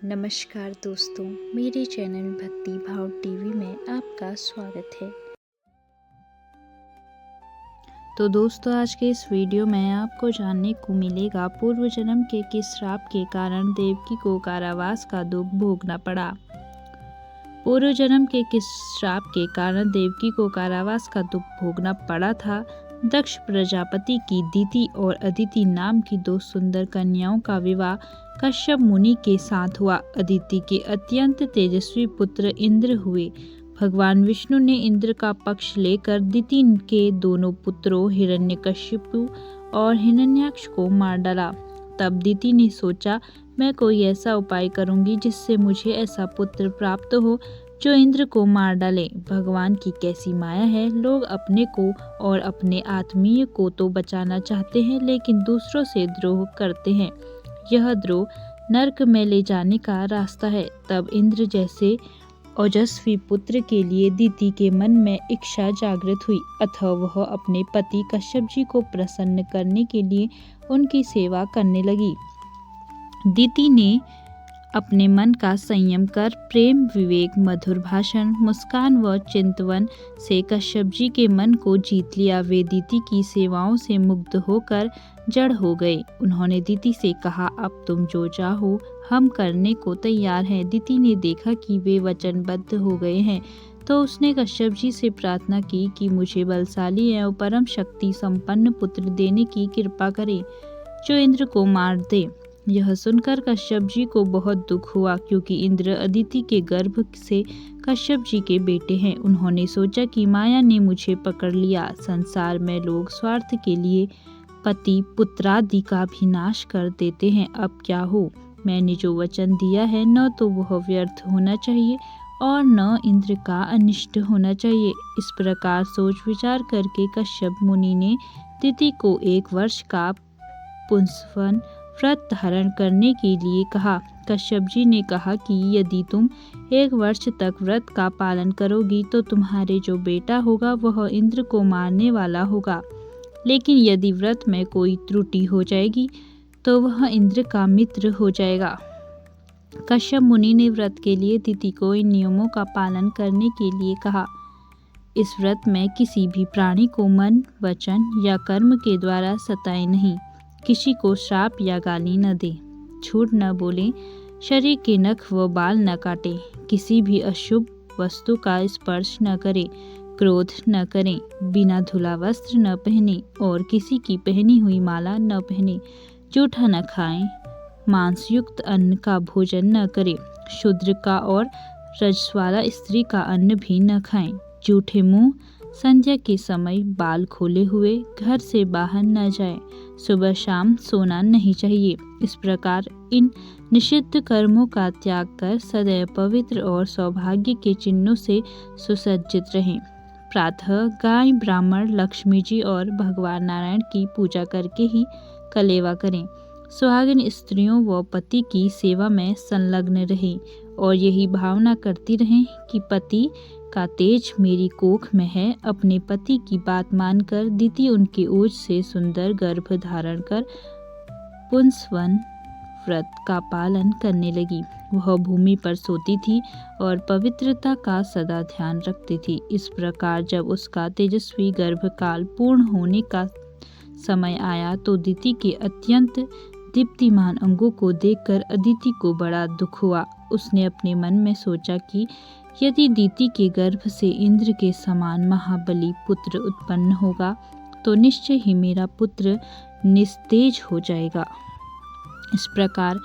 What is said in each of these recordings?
नमस्कार दोस्तों, मेरे चैनल भक्ति भाव टीवी में आपका स्वागत है। तो दोस्तों, आज के इस वीडियो में आपको जानने को मिलेगा पूर्व जन्म के किस श्राप के कारण देवकी को कारावास का दुख भोगना पड़ा। पूर्व जन्म के किस श्राप के कारण देवकी को कारावास का दुख भोगना पड़ा था। दक्ष प्रजापति की दिति और अदिति नाम की दो सुंदर कन्याओं का विवाह कश्यप मुनि के साथ हुआ। अदिति के अत्यंत तेजस्वी पुत्र इंद्र हुए। भगवान विष्णु ने इंद्र का पक्ष लेकर दिति के दोनों पुत्रों हिरण्यकशिपु और हिरण्याक्ष को मार डाला। तब दिति ने सोचा, मैं कोई ऐसा उपाय करूंगी जिससे मुझे ऐसा पुत्र प्राप्त हो जो इंद्र को मार डाले। भगवान की कैसी माया है, लोग अपने को और अपने आत्मीय को तो बचाना चाहते हैं, लेकिन दूसरों से द्रोह करते हैं। यह द्रोह नरक में ले जाने का रास्ता है। तब इंद्र जैसे ओजस्वी पुत्र के लिए दिति के मन में इच्छा जागृत हुई, अतः वह अपने पति कश्यप जी को प्रसन्न करने के लिए उनकी सेवा करने लगी। दिति ने अपने मन का संयम कर प्रेम, विवेक, मधुर भाषण, मुस्कान व चिंतवन से कश्यप जी के मन को जीत लिया। वे दिति की सेवाओं से मुग्ध होकर जड़ हो गए। उन्होंने दिति से कहा, अब तुम जो चाहो हम करने को तैयार हैं। दिति ने देखा कि वे वचनबद्ध हो गए हैं, तो उसने कश्यप जी से प्रार्थना की कि मुझे बलशाली एवं परम शक्ति संपन्न पुत्र देने की कृपा करें जो इंद्र को मार दे। यह सुनकर कश्यप जी को बहुत दुख हुआ, क्योंकि इंद्र अदिति के गर्भ से कश्यप जी के बेटे हैं। उन्होंने सोचा कि माया ने मुझे पकड़ लिया। संसार में लोग स्वार्थ के लिए पति पुत्रादि का भी नाश कर देते हैं। अब क्या हो, मैंने जो वचन दिया है न तो वह व्यर्थ होना चाहिए और न इंद्र का अनिष्ट होना चाहिए। इस प्रकार सोच विचार करके कश्यप मुनि ने दिति को 1 वर्ष का पुंसवन व्रत धारण करने के लिए कहा। कश्यप जी ने कहा कि यदि तुम 1 वर्ष तक व्रत का पालन करोगी तो तुम्हारे जो बेटा होगा वह इंद्र को मारने वाला होगा, लेकिन यदि व्रत में कोई त्रुटि हो जाएगी तो वह इंद्र का मित्र हो जाएगा। कश्यप मुनि ने व्रत के लिए दिति को इन नियमों का पालन करने के लिए कहा। इस व्रत में किसी भी प्राणी को मन, वचन या कर्म के द्वारा सताए नहीं, किसी को श्राप या गाली न दे, झूठ न बोले, शरीर के नख व बाल न काटे, किसी भी अशुभ वस्तु का स्पर्श न करे, क्रोध न करें, बिना धुला वस्त्र न पहने और किसी की पहनी हुई माला न पहने, जूठा न खाएं, मांस युक्त अन्न का भोजन न करें, शूद्र का और रजस्वाला स्त्री का अन्न भी न खाएं, जूठे मुंह, संध्या के समय बाल खोले हुए घर से बाहर न जाए, सुबह शाम सोना नहीं चाहिए। इस प्रकार इन निषिद्ध कर्मों का त्याग कर सदैव पवित्र और सौभाग्य के चिन्हों से सुसज्जित रहें। प्रातः गाय, ब्राह्मण, लक्ष्मी जी और भगवान नारायण की पूजा करके ही कलेवा करें। सुहागिन स्त्रियों व पति की सेवा में संलग्न रहें और यही भावना करती रहें कि पति का तेज मेरी कोख में है। अपने पति की बात मानकर दिति उनके ओज से सुंदर गर्भ धारण कर पुंसवन व्रत का पालन करने लगी। वह भूमि पर सोती थी और पवित्रता का सदा ध्यान रखती थी। इस प्रकार जब उसका तेजस्वी गर्भकाल पूर्ण होने का समय आया तो दिति के अत्यंत दीप्तिमान अंगों को देखकर अदिति को बड़ा दुख हुआ। उसने अपने मन में सोचा कि यदि दिति के गर्भ से इंद्र के समान महाबली पुत्र उत्पन्न होगा तो निश्चय ही मेरा पुत्र निस्तेज हो जाएगा। इस प्रकार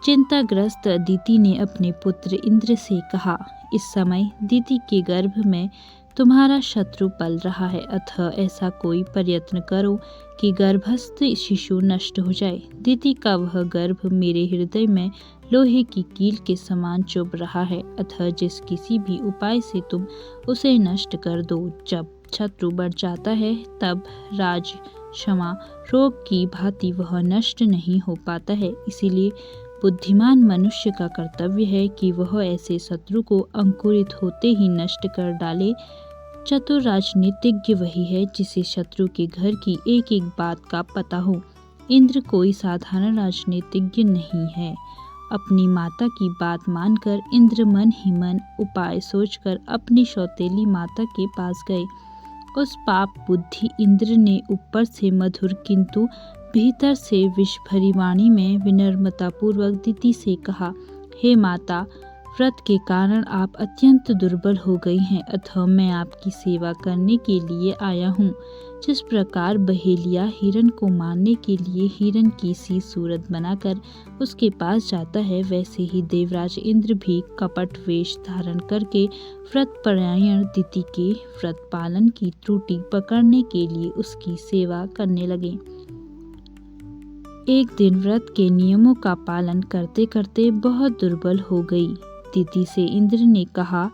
चिंताग्रस्त अदिति ने अपने पुत्र इंद्र से कहा, इस समय दिति के गर्भ में तुम्हारा शत्रु पल रहा है, अतः ऐसा कोई प्रयत्न करो कि गर्भस्थ शिशु नष्ट हो जाए। दिति का वह गर्भ मेरे हृदय में लोहे की कील के समान चुभ रहा है, अतः जिस किसी भी उपाय से तुम उसे नष्ट कर दो। जब शत्रु बढ़ जाता है तब राज क्षमा रोग की भांति वह नष्ट नहीं हो पाता है। इसीलिए बुद्धिमान मनुष्य का कर्तव्य है कि वह ऐसे शत्रु को अंकुरित होते ही नष्ट कर डाले। चतुर राजनीतिज्ञ वही है जिसे शत्रु के घर की एक एक बात का पता हो। इंद्र कोई साधारण राजनीतिज्ञ नहीं है, अपनी माता की बात मानकर इंद्र मन ही मन उपाय सोचकर अपनी सौतेली माता के पास गए। उस पाप बुद्धि इंद्र ने ऊपर से मधुर किंतु भीतर से विष भरी वाणी में विनम्रतापूर्वक दिति से कहा, हे माता, व्रत के कारण आप अत्यंत दुर्बल हो गई हैं, अतः मैं आपकी सेवा करने के लिए आया हूँ। जिस प्रकार बहेलिया हिरण को मारने के लिए हिरण की सी सूरत बनाकर उसके पास जाता है, वैसे ही देवराज इंद्र भी कपट वेश धारण करके व्रत परायण दिति के व्रत पालन की त्रुटि पकड़ने के लिए उसकी सेवा करने लगे। एक दिन व्रत के नियमों का पालन करते करते बहुत दुर्बल हो गई। दिति से इंद्र ने कहा,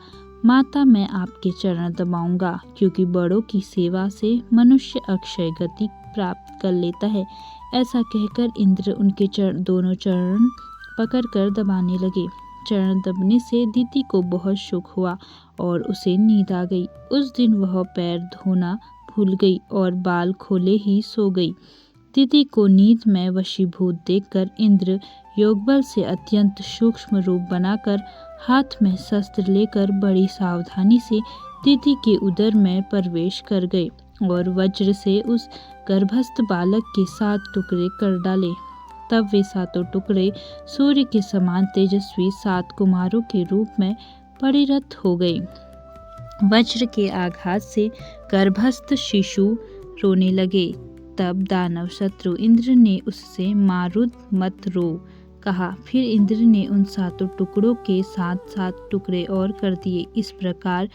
माता, मैं आपके चरण दबाऊंगा, क्योंकि बड़ों की सेवा से मनुष्य अक्षय गति प्राप्त कर लेता है। ऐसा कहकर इंद्र उनके दोनों चरण पकड़कर दबाने लगे। चरण दबने से दिति को बहुत सुख हुआ और उसे नींद आ गई। उस दिन वह पैर धोना भूल गई और बाल खोले ही सो गई। दिति को नींद में वशीभूत देखकर इंद्र योगबल से अत्यंत सूक्ष्म रूप बनाकर हाथ में शस्त्र लेकर बड़ी सावधानी से दिति के उदर में प्रवेश कर गए और वज्र से उस गर्भस्थ बालक के 7 टुकड़े कर डाले। तब वे 7 टुकड़े सूर्य के समान तेजस्वी 7 कुमारों के रूप में परिणत हो गए। वज्र के आघात से गर्भस्थ शिशु रोने लगे। तब दानव शत्रु इंद्र ने उससे मारुद मत रो कहा। फिर इंद्र ने उन 7 टुकड़ों के 7 टुकड़े और कर दिए। इस प्रकार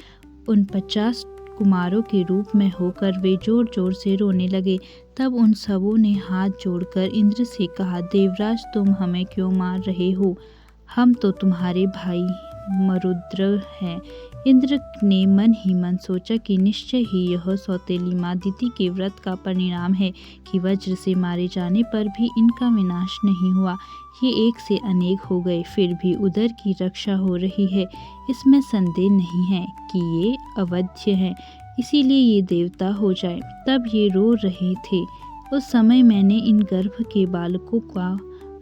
उन 50 कुमारों के रूप में होकर वे जोर जोर से रोने लगे। तब उन सबों ने हाथ जोड़कर इंद्र से कहा, देवराज, तुम हमें क्यों मार रहे हो? हम तो तुम्हारे भाई मरुद्र हैं। इंद्र ने मन ही मन सोचा कि निश्चय ही यह सौतेली माँ दिति के व्रत का परिणाम है कि वज्र से मारे जाने पर भी इनका विनाश नहीं हुआ। ये एक से अनेक हो गए, फिर भी उदर की रक्षा हो रही है, इसमें संदेह नहीं है कि ये अवध्य है, इसीलिए ये देवता हो जाए। तब ये रो रहे थे। उस समय मैंने इन गर्भ के बालकों का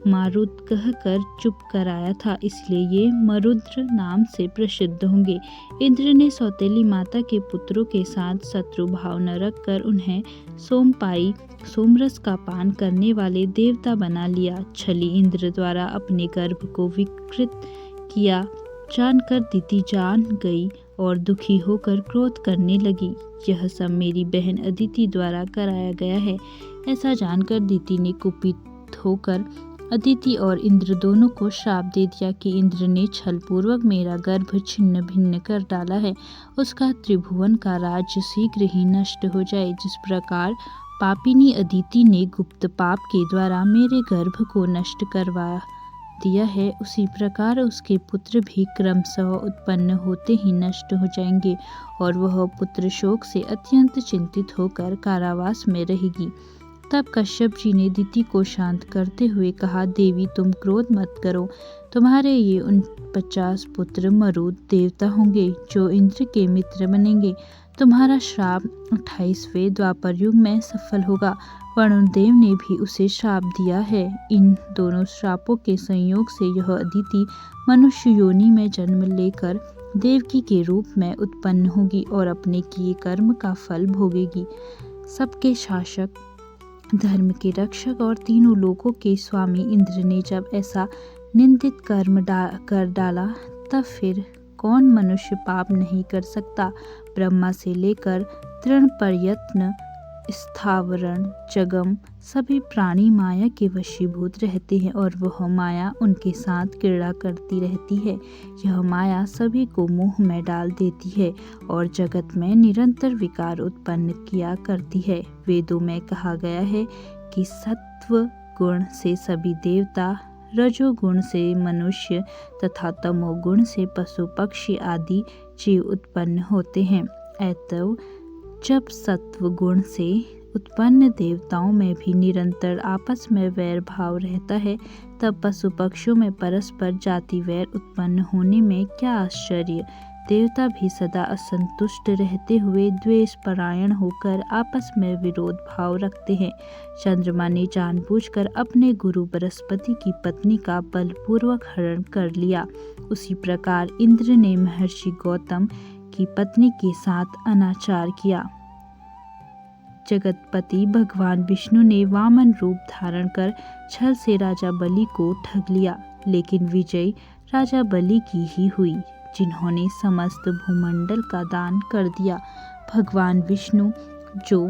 मारुद कहकर चुप कराया था, इसलिए ये मरुद्र नाम से प्रसिद्ध होंगे। इंद्र ने सौतेली माता के पुत्रों के साथ शत्रु भाव न रखकर उन्हें सोमरस का पान करने वाले देवता बना लिया। छली इंद्र द्वारा अपने गर्भ को विकृत किया जानकर दिति जान गई और दुखी होकर क्रोध करने लगी। यह सब मेरी बहन अदिति द्वारा कराया गया है। ऐसा जानकर दिति ने कुपित होकर अदिति और इंद्र दोनों को श्राप दे दिया कि इंद्र ने छल पूर्वक मेरा गर्भ छिन्न भिन्न कर डाला है, उसका त्रिभुवन का राज्य शीघ्र ही नष्ट हो जाए। जिस प्रकार पापिनी अदिति ने गुप्त पाप के द्वारा मेरे गर्भ को नष्ट करवा दिया है, उसी प्रकार उसके पुत्र भी क्रमशः उत्पन्न होते ही नष्ट हो जाएंगे और वह पुत्र शोक से अत्यंत चिंतित होकर कारावास में रहेगी। तब कश्यप जी ने दिति को शांत करते हुए कहा, देवी, तुम क्रोध मत करो। तुम्हारे ये 49 पुत्र मरुद देवता होंगे जो इंद्र के मित्र बनेंगे। तुम्हारा श्राप 28वें द्वापर युग में सफल होगा। वरुण देव ने भी उसे श्राप दिया है। इन दोनों श्रापों के संयोग से यह अदिति मनुष्य योनि में जन्म लेकर देवकी के रूप में उत्पन्न होगी और अपने किए कर्म का फल भोगेगी। सबके शासक, धर्म के रक्षक और तीनों लोकों के स्वामी इंद्र ने जब ऐसा निंदित कर्म कर डाला, तब फिर कौन मनुष्य पाप नहीं कर सकता। ब्रह्मा से लेकर तृण पर्यंत स्थावरण जगम सभी प्राणी माया के वशीभूत रहते हैं और वह माया उनके साथ क्रीड़ा करती रहती है। यह माया सभी को मोह में डाल देती है और जगत में निरंतर विकार उत्पन्न किया करती है। वेदों में कहा गया है कि सत्व गुण से सभी देवता, रजोगुण से मनुष्य तथा तमोगुण से पशु पक्षी आदि जीव उत्पन्न होते हैं। अतः जब सत्व गुण से उत्पन्न देवताओं में भी निरंतर आपस में वैर भाव रहता है, तब पशु पक्षियों में परस्पर जाति वैर उत्पन्न होने में क्या आश्चर्य। देवता भी सदा असंतुष्ट रहते हुए द्वेष परायण होकर आपस में विरोध भाव रखते हैं। चंद्रमा ने जानबूझकर अपने गुरु बृहस्पति की पत्नी का बलपूर्वक हरण कर लिया। उसी प्रकार इंद्र ने महर्षि गौतम की पत्नी के साथ अनाचार किया। जगतपति भगवान विष्णु ने वामन रूप धारण कर छल से राजा बलि को ठग लिया, लेकिन विजय राजा बलि की ही हुई, जिन्होंने समस्त भूमंडल का दान कर दिया। भगवान विष्णु जो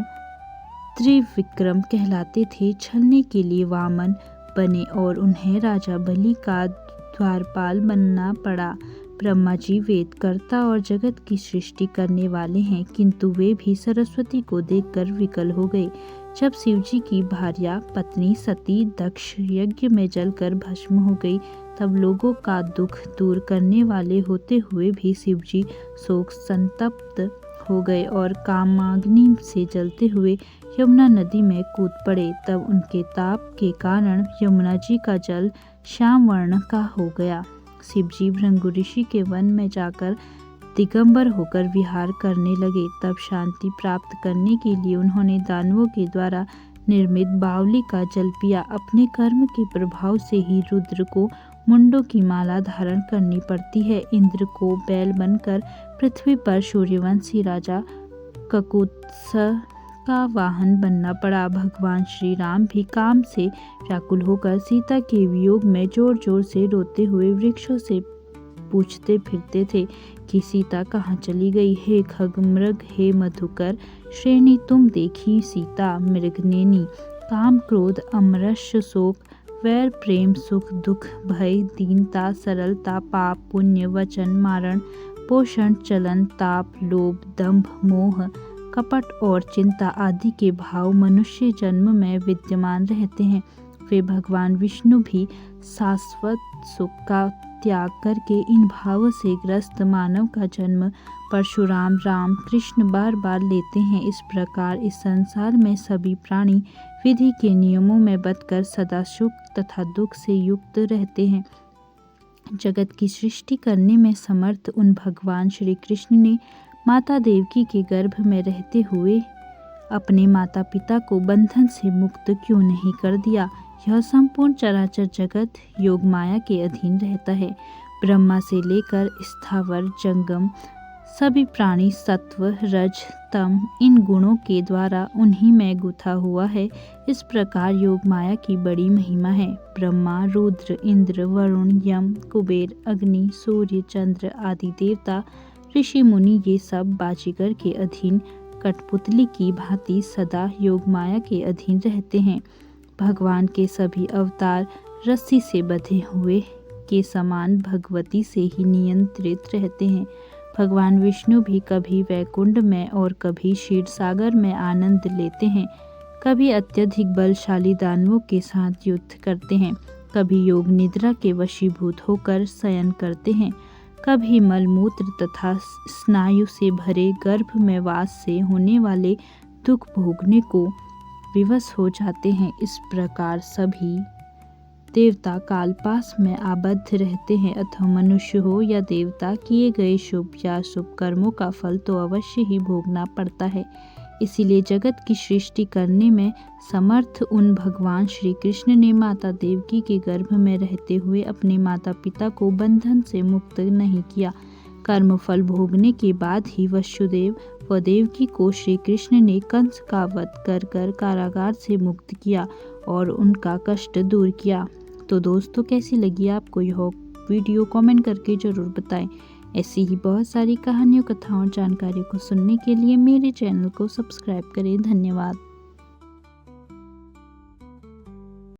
त्रिविक्रम कहलाते थे, छलने के लिए वामन बने और उन्हें राजा बलि का द्वारपाल बनना पड़ा। ब्रह्मा जी वेदकर्ता और जगत की सृष्टि करने वाले हैं, किंतु वे भी सरस्वती को देखकर विकल हो गए। जब शिव जी की भार्या पत्नी सती दक्ष यज्ञ में जलकर भस्म हो गई, तब लोगों का दुख दूर करने वाले होते हुए भी शिव जी शोक संतप्त हो गए और कामाग्नि से जलते हुए यमुना नदी में कूद पड़े। तब उनके ताप के कारण यमुना जी का जल श्याम वर्ण का हो गया। शिव जी भृंगु ऋषि के वन में जाकर दिगंबर होकर विहार करने लगे। तब शांति प्राप्त करने के लिए उन्होंने दानवों के द्वारा निर्मित बावली का जल पिया। अपने कर्म के प्रभाव से ही रुद्र को मुंडों की माला धारण करनी पड़ती है। इंद्र को बैल बनकर पृथ्वी पर सूर्यवंशी राजा ककुत्स का वाहन बनना पड़ा। भगवान श्री राम भी काम से व्याकुल होकर सीता के वियोग में जोर जोर से रोते हुए वृक्षों से पूछते फिरते थे कि सीता कहाँ चली गई। हे खगमृग, हे मधुकर श्रेणी, तुम देखी सीता मृगनेनी। काम क्रोध अमरश शोक वैर प्रेम सुख दुख भय दीनता सरलता पाप पुण्य वचन मारण पोषण चलन ताप लोभ दंभ मोह कपट और चिंता आदि के भाव मनुष्य जन्म में विद्यमान रहते हैं। वे भगवान विष्णु भी शाश्वत सुख का त्याग करके इन भावों से ग्रस्त मानव का जन्म परशुराम राम कृष्ण बार बार लेते हैं। इस प्रकार इस संसार में सभी प्राणी विधि के नियमों में बंधकर सदा सुख तथा दुख से युक्त रहते हैं। जगत की सृष्टि करने में समर्थ उन भगवान श्री कृष्ण ने माता देवकी के गर्भ में रहते हुए अपने माता पिता को बंधन से मुक्त क्यों नहीं कर दिया। यह संपूर्ण चराचर जगत योग माया के अधीन रहता है। ब्रह्मा से लेकर स्थावर जंगम सभी प्राणी सत्व रज तम इन गुणों के द्वारा उन्हीं में गुथा हुआ है। इस प्रकार योग माया की बड़ी महिमा है। ब्रह्मा रुद्र इंद्र वरुण यम कुबेर अग्नि सूर्य चंद्र आदि देवता ऋषि मुनि ये सब बाजीगर के अधीन कठपुतली की भांति सदा योग माया के अधीन रहते हैं। भगवान के सभी अवतार रस्सी से बंधे हुए के समान भगवती से ही नियंत्रित रहते हैं। भगवान विष्णु भी कभी वैकुंठ में और कभी क्षीर सागर में आनंद लेते हैं। कभी अत्यधिक बलशाली दानवों के साथ युद्ध करते हैं, कभी योग निद्रा के वशीभूत होकर शयन करते हैं, कभी मलमूत्र तथा स्नायु से भरे गर्भ में वास से होने वाले दुख भोगने को विवश हो जाते हैं। इस प्रकार सभी देवता कालपास में आबद्ध रहते हैं, अथवा मनुष्य हो या देवता, किए गए शुभ या अशुभ कर्मों का फल तो अवश्य ही भोगना पड़ता है। इसीलिए जगत की सृष्टि करने में समर्थ उन भगवान श्री कृष्ण ने माता देवकी के गर्भ में रहते हुए अपने माता पिता को बंधन से मुक्त नहीं किया। कर्म फल भोगने के बाद ही वसुदेव व देवकी को श्री कृष्ण ने कंस का वध कर कर कारागार से मुक्त किया और उनका कष्ट दूर किया। तो दोस्तों, कैसी लगी आपको यह वीडियो कमेंट करके ज़रूर बताएं। ऐसी ही बहुत सारी कहानियों कथाओं और जानकारियों को सुनने के लिए मेरे चैनल को सब्सक्राइब करें। धन्यवाद।